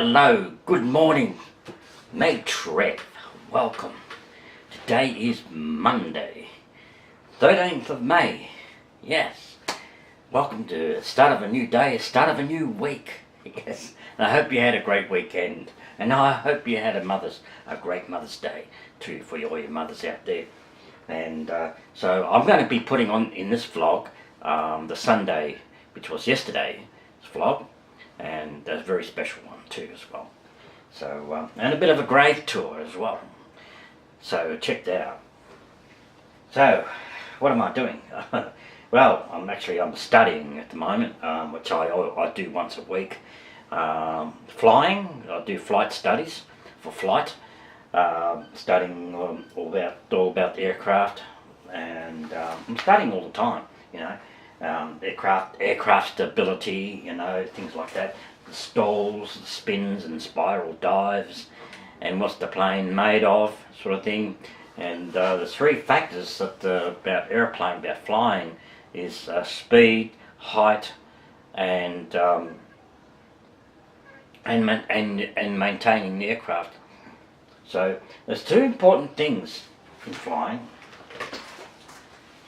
Hello, good morning, mate Trev, welcome. Today is Monday, 13th of May, yes. Welcome to the start of a new day, the start of a new week, yes. And I hope you had a great weekend, and I hope you had a great Mother's Day too for all your mothers out there. And so I'm going to be putting on in this vlog the Sunday, which was yesterday's vlog, and a very special one too as well. So and a bit of a grave tour as well. So check that out. So what am I doing? Well, I'm studying at the moment, which I do once a week. Flying, I do flight studies for flight. Studying all about the aircraft, and I'm studying all the time, you know, aircraft stability, you know, things like that, the stalls, the spins and spiral dives, and what's the plane made of, sort of thing. And the three factors that about flying is speed, height, and maintaining the aircraft. So there's two important things in flying.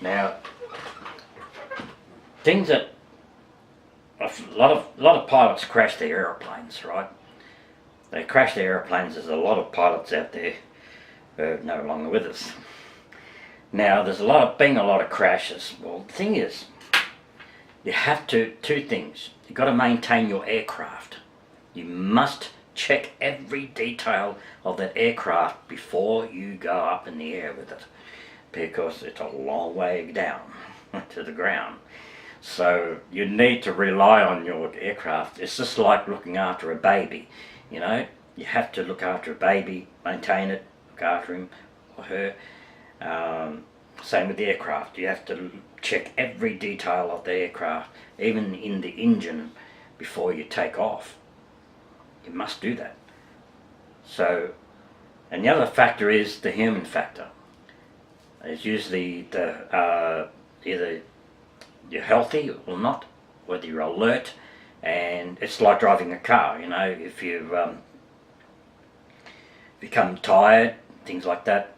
Now, things that a lot of pilots crash their aeroplanes, right? They crash their aeroplanes. There's a lot of pilots out there who are no longer with us. Now, there's a lot of crashes. Well, the thing is, you have two things. You've got to maintain your aircraft. You must check every detail of that aircraft before you go up in the air with it, because it's a long way down to the ground. So you need to rely on your aircraft. It's just like looking after a baby, you know. You have to look after a baby, maintain it, look after him or her. Same with the aircraft. You have to check every detail of the aircraft, even in the engine, before you take off. You must do that. So, and the other factor is the human factor. It's usually either you're healthy or not, whether you're alert, and it's like driving a car, you know. If you become tired, things like that,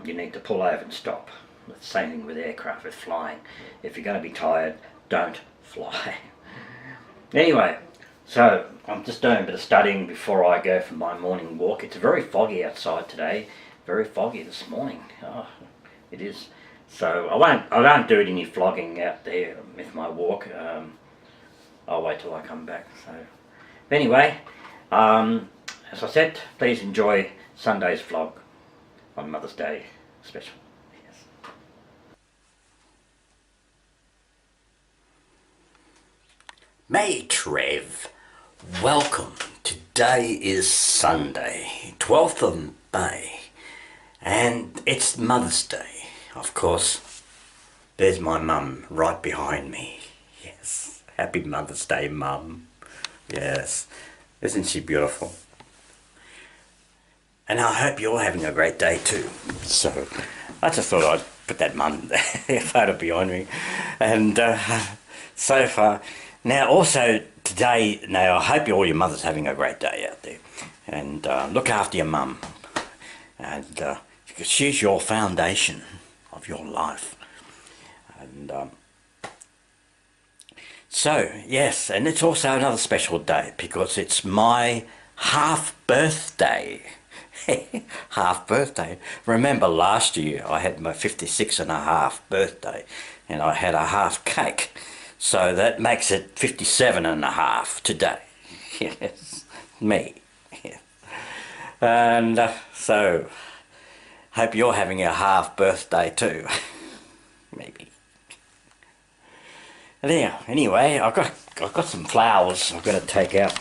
you need to pull over and stop. The same thing with aircraft, with flying. If you're going to be tired, don't fly. Anyway, so I'm just doing a bit of studying before I go for my morning walk. It's very foggy outside today, very foggy this morning. Oh, it is. So I won't do any vlogging out there with my walk. I'll wait till I come back. So anyway, as I said, please enjoy Sunday's vlog on Mother's Day special. Yes. May Trev, welcome. Today is Sunday, 12th of May, and it's Mother's Day. Of course, there's my mum right behind me. Yes, happy Mother's Day, Mum. Yes, isn't she beautiful? And I hope you're having a great day too. So I just thought I'd put that mum photo behind me. And so far, now also today, now I hope all your mothers having a great day out there. And look after your mum. And because she's your foundation of your life. And so yes, and it's also another special day because it's my half birthday. Half birthday. Remember last year I had my 56.5 birthday and I had a half cake, so that makes it 57.5 today. Yes, me. Yes. And so hope you're having a half birthday too. Maybe. There. Anyway, I've got some flowers I've got to take out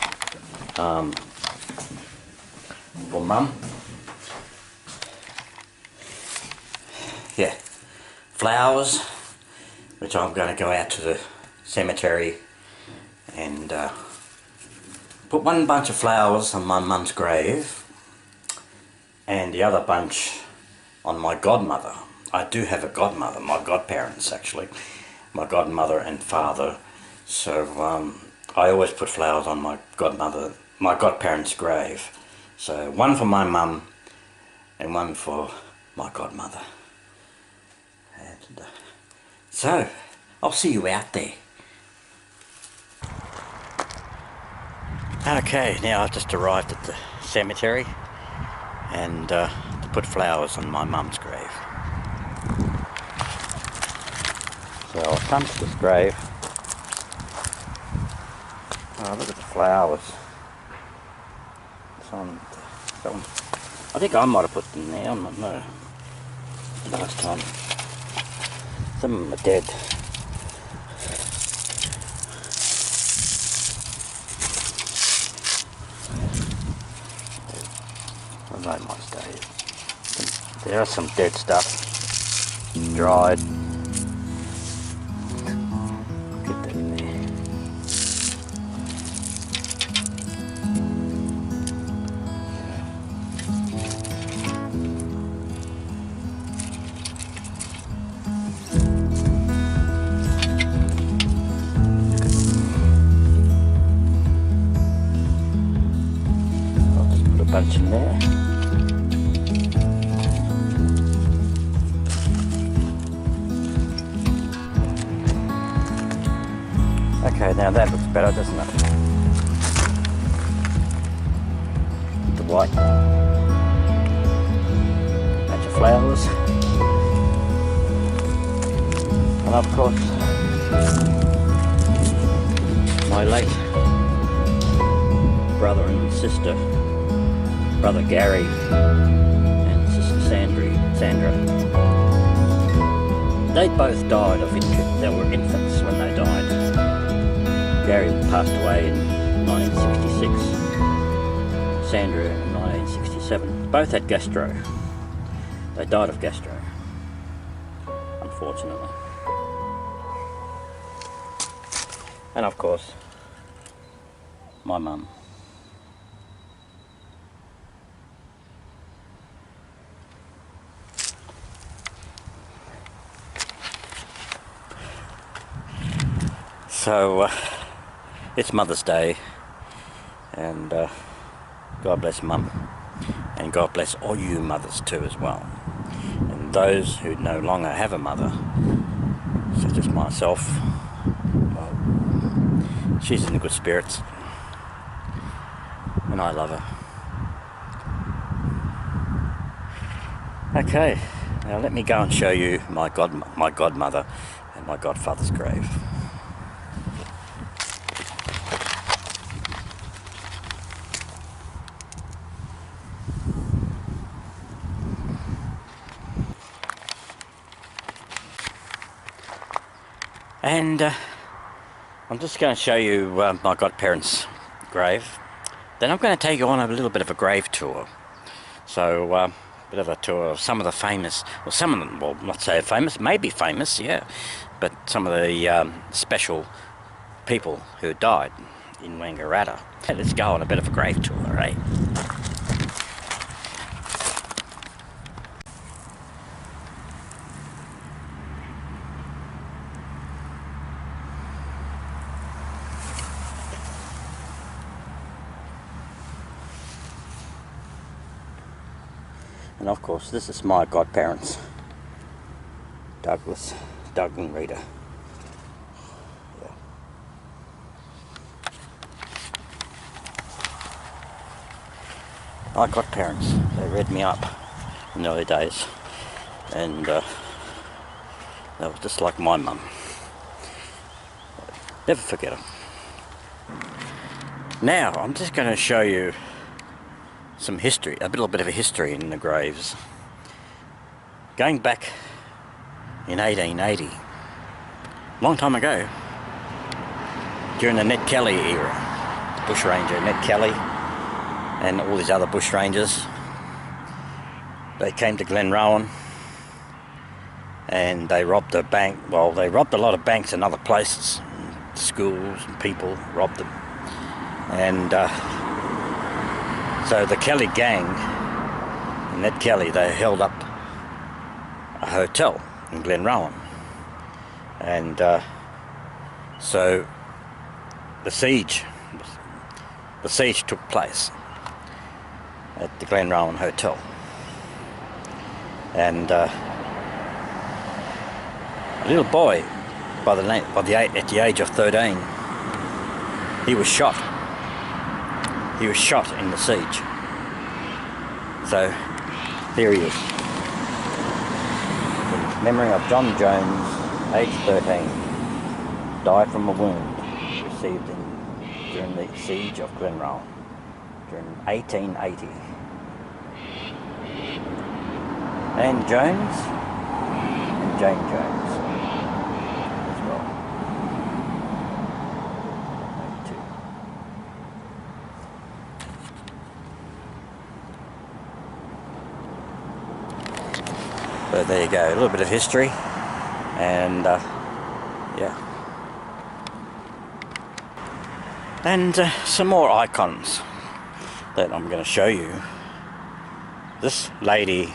for Mum. Yeah, flowers, which I'm going to go out to the cemetery and put one bunch of flowers on my mum's grave and the other bunch on my godmother. I do have a godmother, my godparents actually, my godmother and father. So I always put flowers on my godmother, my godparents' grave. So one for my mum and one for my godmother. And so I'll see you out there. Okay, now I've just arrived at the cemetery and to put flowers on my mum's grave. So I'll come to this grave. Oh, look at the flowers. I think I might have put them there, I don't know. Last time. Some of them are dead. Well, they might stay. There are some dead stuff. Dried. Get that in there. Bunch in there. Okay, now that looks better, doesn't it? The white bunch of flowers, and of course my late brother and sister. Brother Gary and sister Sandra. They both died of they were infants when they died. Gary passed away in 1966. Sandra in 1967. Both had gastro. They died of gastro, unfortunately. And of course, my mum. So it's Mother's Day, and God bless Mum, and God bless all you mothers too as well, and those who no longer have a mother, such as myself. Well, she's in good spirits and I love her. Okay, now let me go and show you my godmother and my godfather's grave. And I'm just going to show you my godparents' grave. Then I'm going to take you on a little bit of a grave tour. So, a bit of a tour of some of the famous, well, some of them, well, not so famous, maybe famous, yeah, but some of the special people who died in Wangaratta. Let's go on a bit of a grave tour, right? And of course, this is my godparents, Doug and Rita. Yeah. My godparents, they reared me up in the early days, and they were just like my mum. Never forget them. Now, I'm just going to show you some history, a little bit of a history in the graves. Going back in 1880, long time ago, during the Ned Kelly era, the Bushranger, Ned Kelly, and all these other Bushrangers, they came to Glenrowan and they robbed a bank. Well, they robbed a lot of banks and other places, schools and people, robbed them. And so the Kelly gang, Ned Kelly, they held up a hotel in Glenrowan, and so the siege the siege took place at the Glenrowan Hotel. And a little boy at the age of 13, he was shot. He was shot in the siege. So here he is. In memory of John Jones, aged 13, died from a wound received during the siege of Glenrowan during 1880. And Jones and Jane Jones as well. But there you go, a little bit of history, and yeah. And some more icons that I'm going to show you. This lady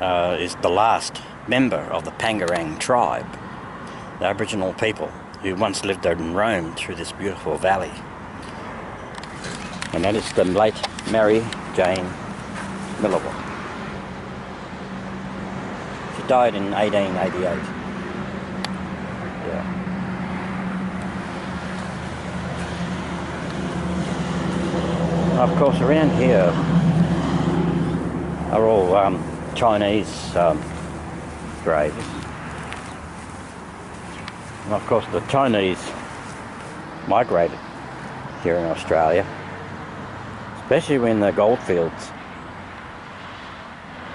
is the last member of the Pangarang tribe, the Aboriginal people who once lived and roamed through this beautiful valley. And that is the late Mary Jane Milliwat. She died in 1888. Yeah. Of course, around here are all Chinese graves. And of course, the Chinese migrated here in Australia, especially when the goldfields,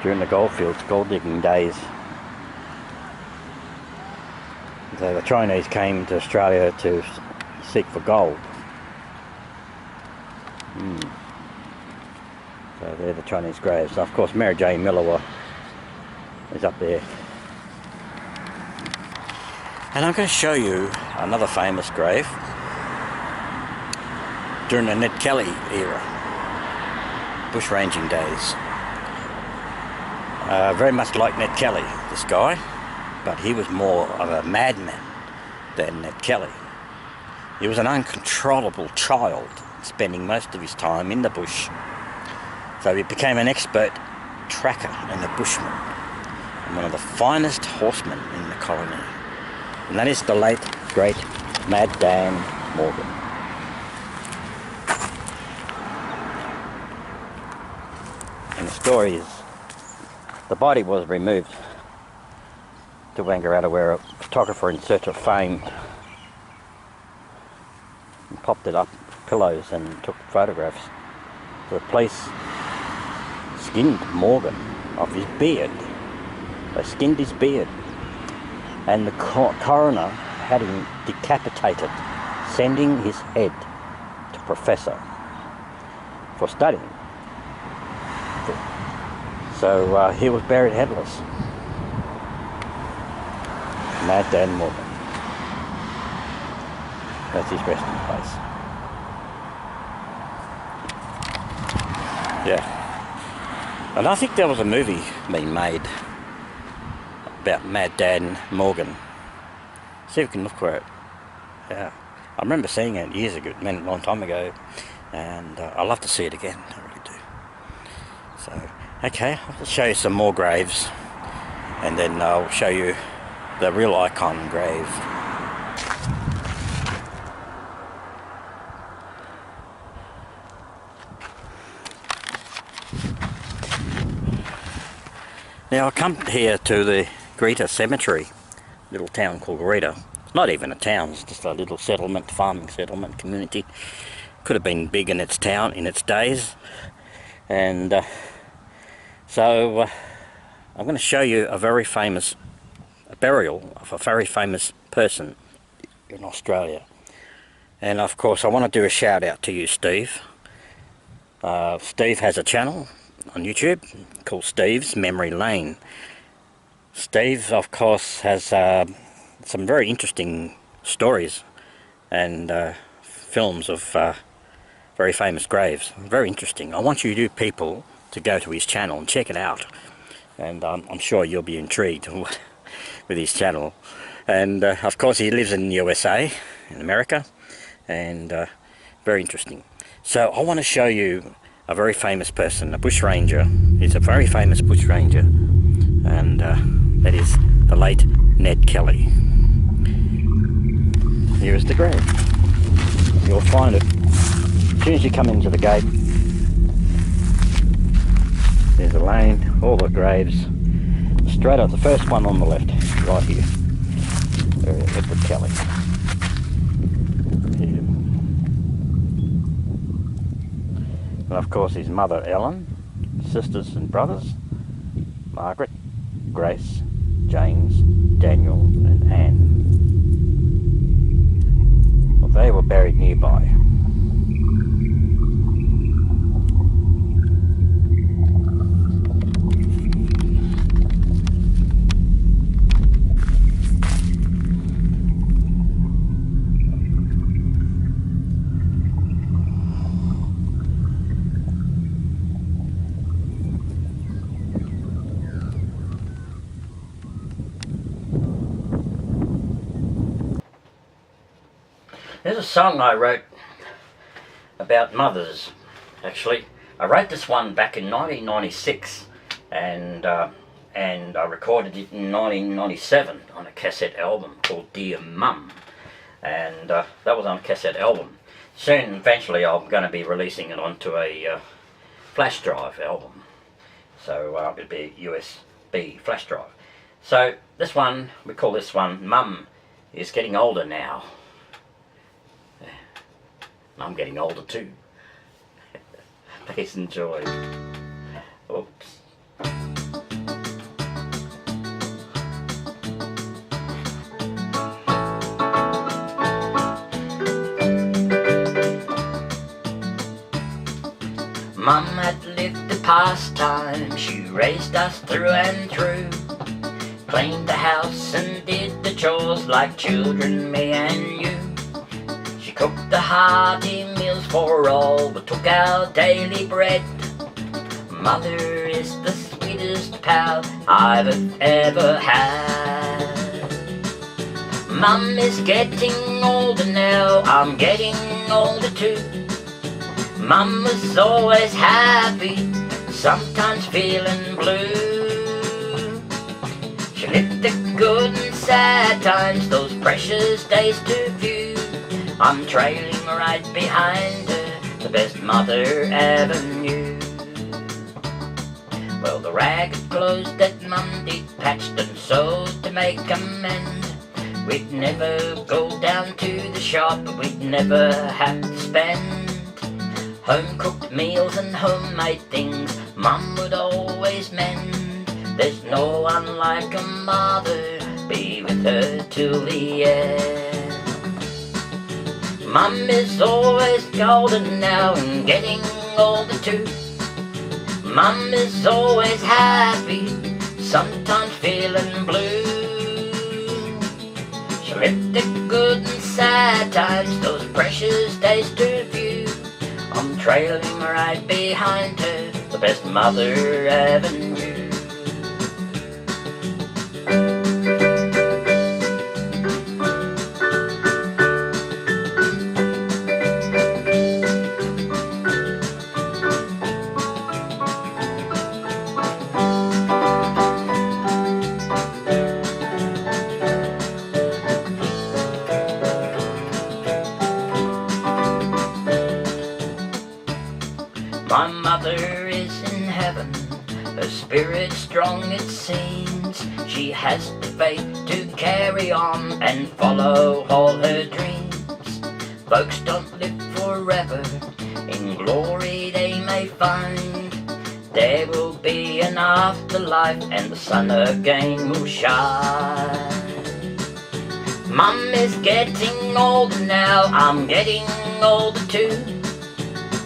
during the goldfields, gold digging days. So the Chinese came to Australia to seek for gold. So they're the Chinese graves. So of course Mary Jane Milliwat is up there. And I'm going to show you another famous grave during the Ned Kelly era, bushranging days. Very much like Ned Kelly, this guy, but he was more of a madman than Ned Kelly. He was an uncontrollable child, spending most of his time in the bush. So he became an expert tracker and a bushman, and one of the finest horsemen in the colony. And that is the late, great Mad Dan Morgan. And the story is, the body was removed to Wangaratta, where a photographer in search of fame popped it up pillows and took photographs. The police skinned Morgan of his beard. They skinned his beard, and the coroner had him decapitated, sending his head to Professor for studying. So he was buried headless. Mad Dan Morgan. That's his resting place. Yeah. And I think there was a movie being made about Mad Dan Morgan. See if we can look for it. Yeah. I remember seeing it years ago, a long time ago, and I'd love to see it again. I really do. So, okay, I'll show you some more graves, and then I'll show you the real icon grave. Now I come here to the Greta Cemetery, little town called Greta. It's not even a town, it's just a little settlement, farming settlement community. Could have been big in its town, in its days. And so I'm going to show you a very famous burial of a very famous person in Australia. And of course I want to do a shout out to you, Steve. Steve has a channel on YouTube called Steve's Memory Lane. Steve, of course, has some very interesting stories and films of very famous graves. Very interesting. I want you people to go to his channel and check it out, and I'm sure you'll be intrigued with his channel. And of course he lives in the USA, in America, and Very interesting. So I want to show you a very famous person, a bushranger. He's a very famous bushranger, and that is the late Ned Kelly. Here is the grave. You'll find it as soon as you come into the gate. There's a lane, all the graves. Straight up, the first one on the left, right here. Edward Kelly. Here. And of course his mother Ellen, sisters and brothers, Margaret, Grace, James, Daniel and Anne. Well, they were buried nearby. There's a song I wrote about mothers, actually. I wrote this one back in 1996 and I recorded it in 1997 on a cassette album called Dear Mum, and that was on a cassette album. Soon, eventually, I'm going to be releasing it onto a flash drive album, so it'll be a USB flash drive. So this one, we call this one Mum is Getting Older Now. I'm getting older too. Please enjoy. Oops. Mum had lived the pastime, she raised us through and through. Cleaned the house and did the chores like children, me and you. Cooked the hearty meals for all, but took our daily bread. Mother is the sweetest pal I've ever had. Mum is getting older now, I'm getting older too. Mum was always happy, sometimes feeling blue. She lived the good and sad times, those precious days to view. I'm trailing right behind her, the best mother ever knew. Well, the ragged clothes that Mum did patched and sewed to make amends. We'd never go down to the shop, we'd never have to spend. Home-cooked meals and homemade things Mum would always mend. There's no one like a mother, be with her till the end. Mum is always golden now and getting older too. Mum is always happy, sometimes feeling blue. She lived the good and sad times, those precious days to view. I'm trailing right behind her, the best mother ever knew. My mother is in heaven, her spirit strong it seems. She has the faith to carry on and follow all her dreams. Folks don't live forever, in glory they may find. There will be an afterlife and the sun again will shine. Mum is getting older now, I'm getting older too.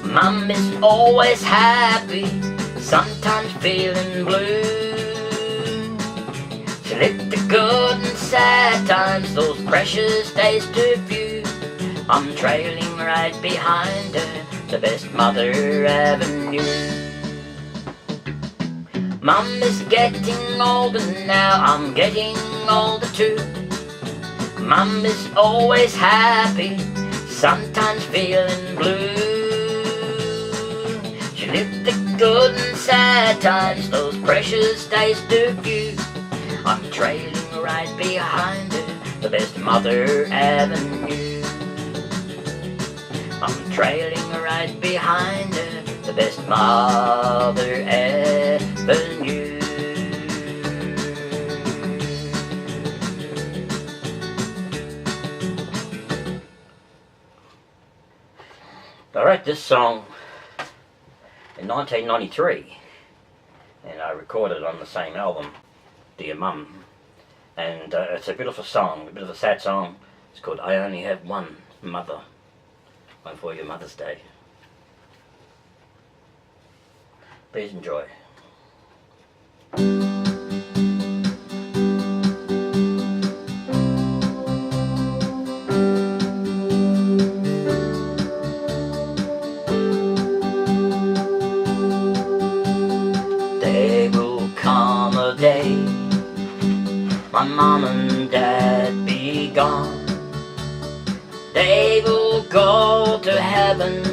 Mum is always happy, sometimes feeling blue. She lived the good and sad times, those precious days to view. I'm trailing right behind her, the best mother ever knew. Mum is getting older now, I'm getting older too. Mum is always happy, sometimes feeling blue. She lived the good and sad times, those precious days too few. I'm trailing right behind her, the best mother ever knew. I'm trailing right behind her, the best mother ever knew. I wrote this song in 1993 and I recorded it on the same album, Dear Mum, and it's a beautiful song, a bit of a sad song. It's called I Only Have One Mother, one for your Mother's Day. Please enjoy. There will come a day my mom and dad be gone. They will go to heaven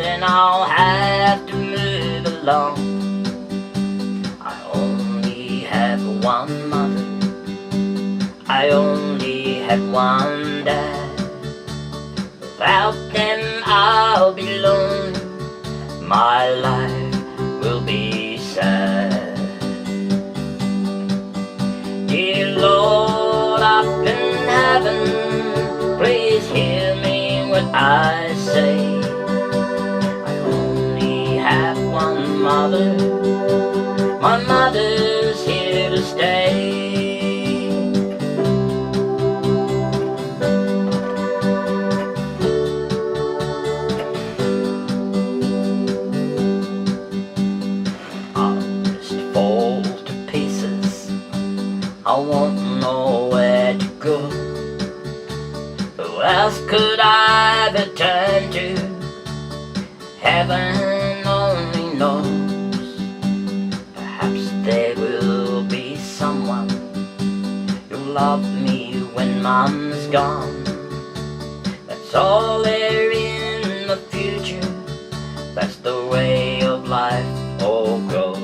and I'll have to move along. I only have one mother, I only have one dad. Without them I'll be lonely, my life will be sad. Dear Lord up in heaven, please hear me when I say I only have one mother, my mother's here to stay. I'll just fall to pieces, I won't know where to go. Who else could I return to? Heaven only knows. Perhaps there will be someone who'll love me when Mum's gone. That's all there in the future, that's the way of life all goes.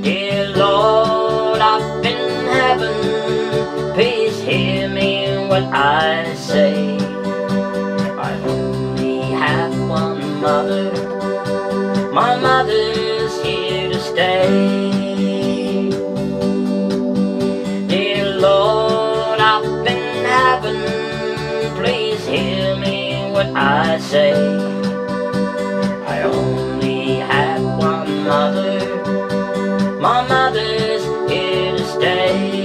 Dear Lord up in heaven, please hear me when I say I only have one mother, my mother's here to stay. Dear Lord up in heaven, please hear me when I say I only have one mother, my mother's here to stay.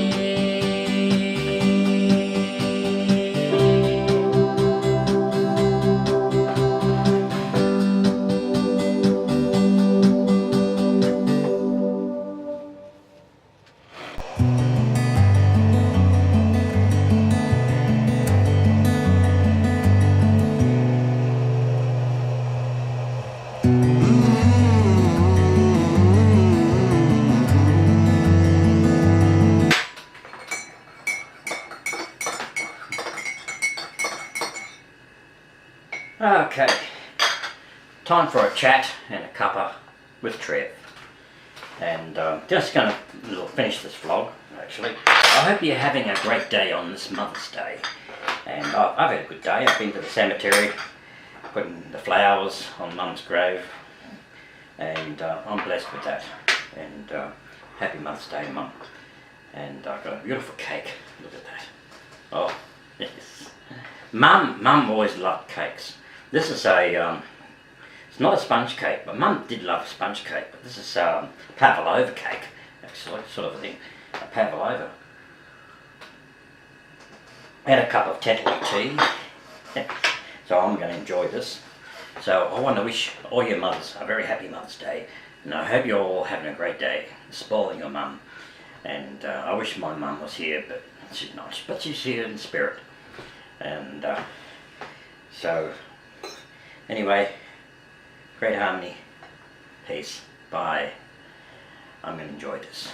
Okay, time for a chat and a cuppa with Trev. And just going to finish this vlog, actually. I hope you're having a great day on this Mother's Day. And I've had a good day. I've been to the cemetery, putting the flowers on Mum's grave. And I'm blessed with that. And happy Mother's Day, Mum. And I've got a beautiful cake. Look at that. Oh, yes. Mum always loved cakes. This is a, it's not a sponge cake, but Mum did love a sponge cake, but this is pavlova cake, actually, sort of a thing, a pavlova. And a cup of Tetley tea, so I'm going to enjoy this. So I want to wish all your mothers a very happy Mother's Day, and I hope you're all having a great day, spoiling your mum. And I wish my mum was here, but she's not, but she's here in spirit. And so anyway, great harmony, peace, bye. I'm going to enjoy this.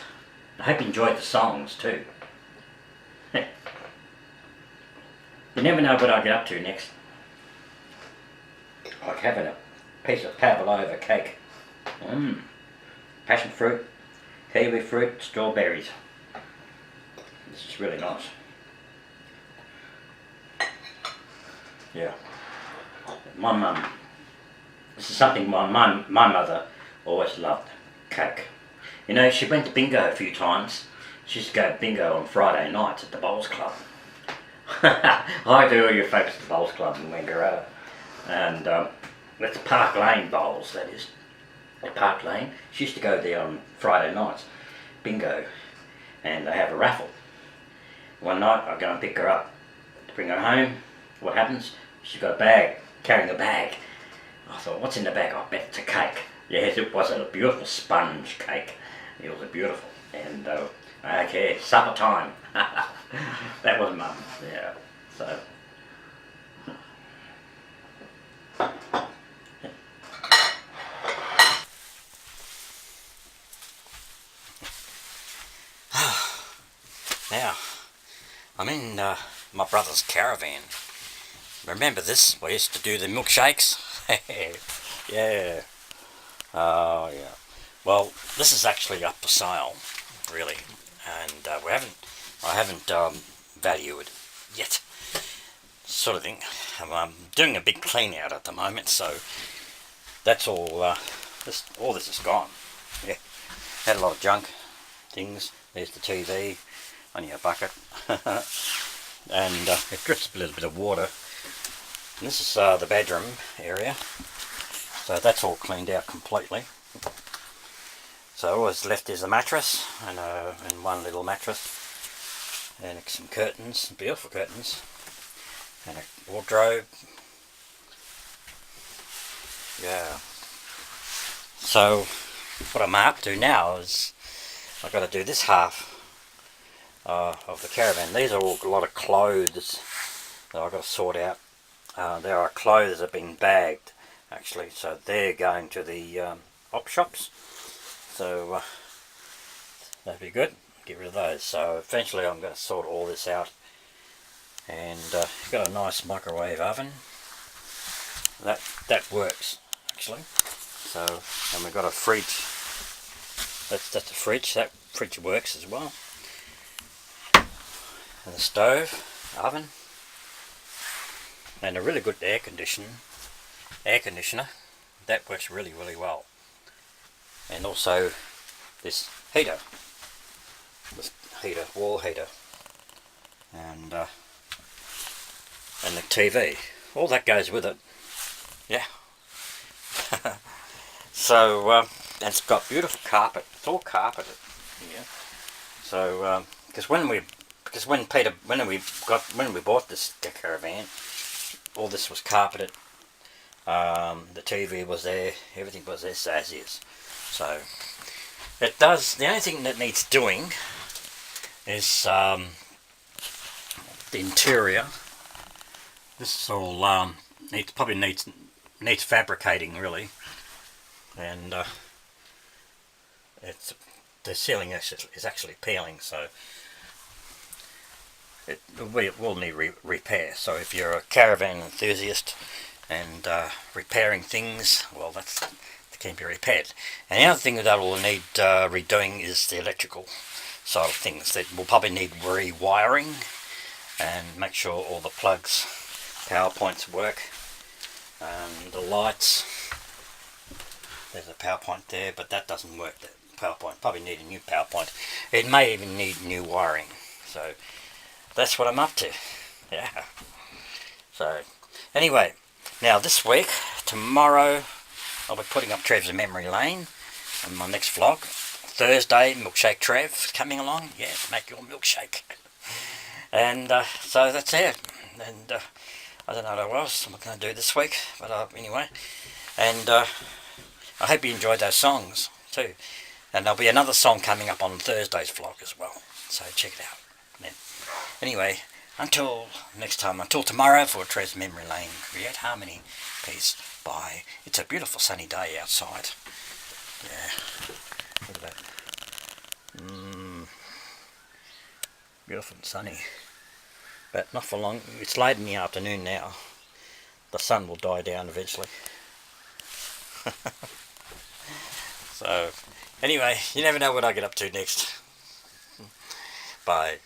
I hope you enjoyed the songs too. You never know what I'll get up to next. Like having a piece of pavlova cake. Passion fruit, kiwi fruit, strawberries. This is really nice. Yeah. My mum, this is something my mother always loved, cake. You know, she went to bingo a few times. She used to go bingo on Friday nights at the Bowls Club. Hi to all your folks at the Bowls Club in Wangaratta. And that's Park Lane Bowls, that is. At Park Lane. She used to go there on Friday nights, bingo, and they have a raffle. One night I go and pick her up to bring her home. What happens? She's got a bag, carrying a bag. I thought, what's in the bag? I bet it's a cake. Yes, it was a beautiful sponge cake. It was a beautiful. And okay, supper time. That was Mum. Yeah. So. Now, I'm in my brother's caravan. Remember this? We used to do the milkshakes. Yeah. Oh yeah. Well, this is actually up for sale, really, and I haven't valued it yet. Sort of thing. I'm doing a big clean out at the moment, so that's all. All this is gone. Yeah. Had a lot of junk things. There's the TV. Only a bucket. And it drips a little bit of water. And this is the bedroom area. So that's all cleaned out completely. So all that's left is a mattress and one little mattress and some curtains, beautiful curtains, and a wardrobe. Yeah. So what I'm up to now is I've got to do this half of the caravan. These are all a lot of clothes that I've got to sort out. There are clothes that have been bagged actually, so they're going to the op shops. So that'd be good. Get rid of those. So eventually I'm going to sort all this out. And got a nice microwave oven. That works actually. So, and we've got a fridge. That's a fridge. That fridge works as well. And the stove, oven, and a really good air conditioner. That works really well. And also this heater, wall heater, and the TV. All that goes with it. Yeah. So and it's got beautiful carpet. It's all carpeted. Yeah. So because when we bought this caravan, all this was carpeted. The TV was there. Everything was there as is. So it does. The only thing that needs doing is the interior. This is all needs fabricating really, and the ceiling is actually peeling, so it will need repair. So if you're a caravan enthusiast and repairing things, well, that can be repaired. And the other thing that will need redoing is the electrical side of things. That will probably need rewiring and make sure all the plugs, power points work, and the lights. There's a power point there, but that doesn't work. That power point probably need a new power point. It may even need new wiring. So that's what I'm up to. Yeah. So anyway, now this week, tomorrow, I'll be putting up Trev's Memory Lane on my next vlog. Thursday, Milkshake Trev coming along. Yeah, make your milkshake. And so that's it. And I don't know what else I'm going to do this week, but anyway. And I hope you enjoyed those songs too. And there'll be another song coming up on Thursday's vlog as well. So check it out. Then, anyway, until next time, until tomorrow for Trev's Memory Lane. Create harmony. Peace. Bye. It's a beautiful sunny day outside. Yeah. Look at that. Beautiful and sunny. but not for long. It's late in the afternoon now. The sun will die down eventually. So, anyway, you never know what I get up to next. Bye.